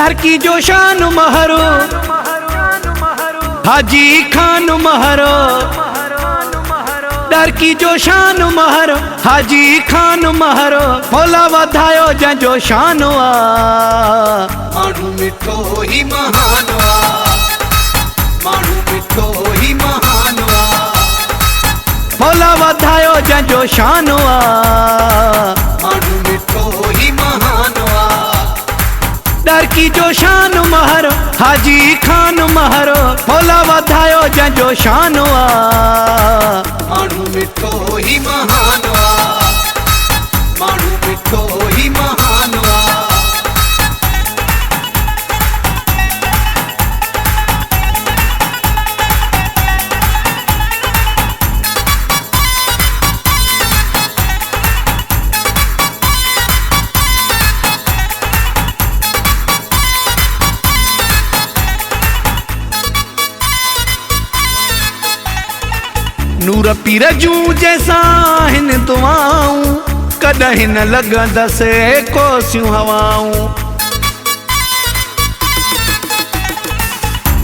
दरकी जो शान महरो हाजी खान महरो दरकी जो शान महरो हाजी खान महरो भोला वधायो जंजो शान आ माण्हू मिठो ही महान आ माण्हू मिठो ही महान आ भोला वधायो जंजो शान आ माण्हू मिठो ही महान आ दरकी जो शान महरो हाजी खान महरो भोला वधायो जंजो शान आ माण्हू मिठो ही महान आ माण्हू मिठो ही महान आ नूर पीर जूं जैसा हिन दुआऊं कॾहिं न लॻंदसि कोसियूं हवाऊं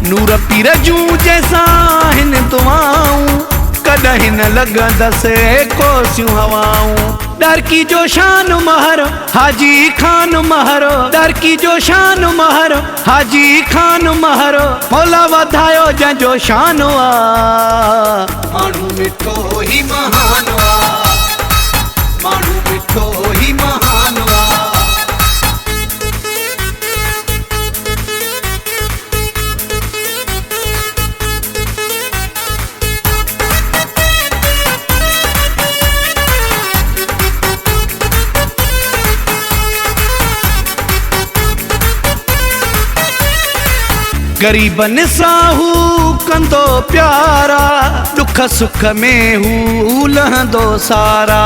नूर पीर जूं जैसा हिन दुआऊं कॾहिं न लॻंदसि कोसियूं हवाऊं दरकी जो शान महरो हाजी खान महरो दरकी जो शान महरो हाजी खान महरो भोला वधायो जंजो शान आ माण्हू मिठो ही महान आ माण्हू मिठो ही महान आ गरीबन साहू कंदो प्यारा दुख सुख में हू लहंदो सारा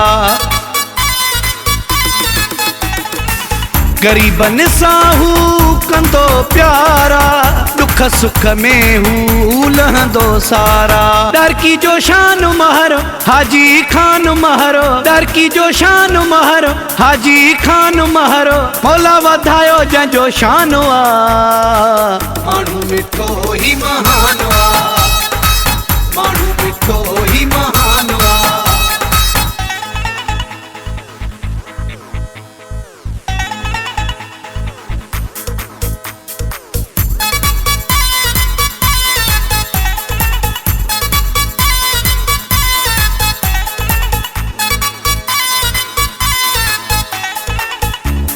गरीबन साहू कंदो प्यारा दुख सुख में हू लहंदो सारा दरकी जो शान महरो हाजी खान महरो दरकी जो शान महरो हाजी खान महरो भोला वधायो जंजो शान आ माण्हू मिठो ही महान आ माण्हू मिठो ही महान आ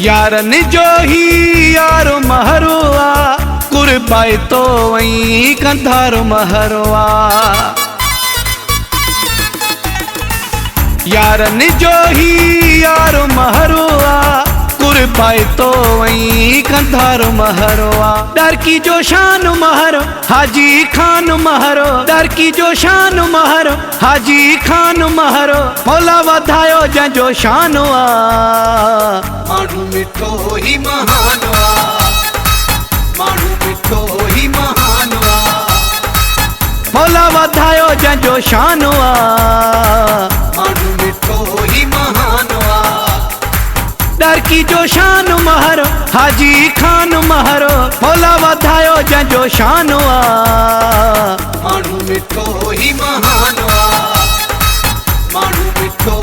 यारन जो ही यारो महरो आ कुर्बाए तो वही कंधारो महरो आ यारन जो ही यारो महरो आ कुर्बाए तो वही कंधारो महरो आ दरकी जो शान महरो हाजी खान महरो दरकी जो शान महरो हाजी खान महरो भोला वधायो जंजो शान आ माण्हू मिठो ही महान आ माण्हू मिठो ही महान आ भोला वधायो जंजो शान आ माण्हू मिठो ही महान आ दरकी जो शान महरो हाजी खान महरो भोला वधायो जंजो शान आ माण्हू मिठो ही महान आ माण्हू मिठो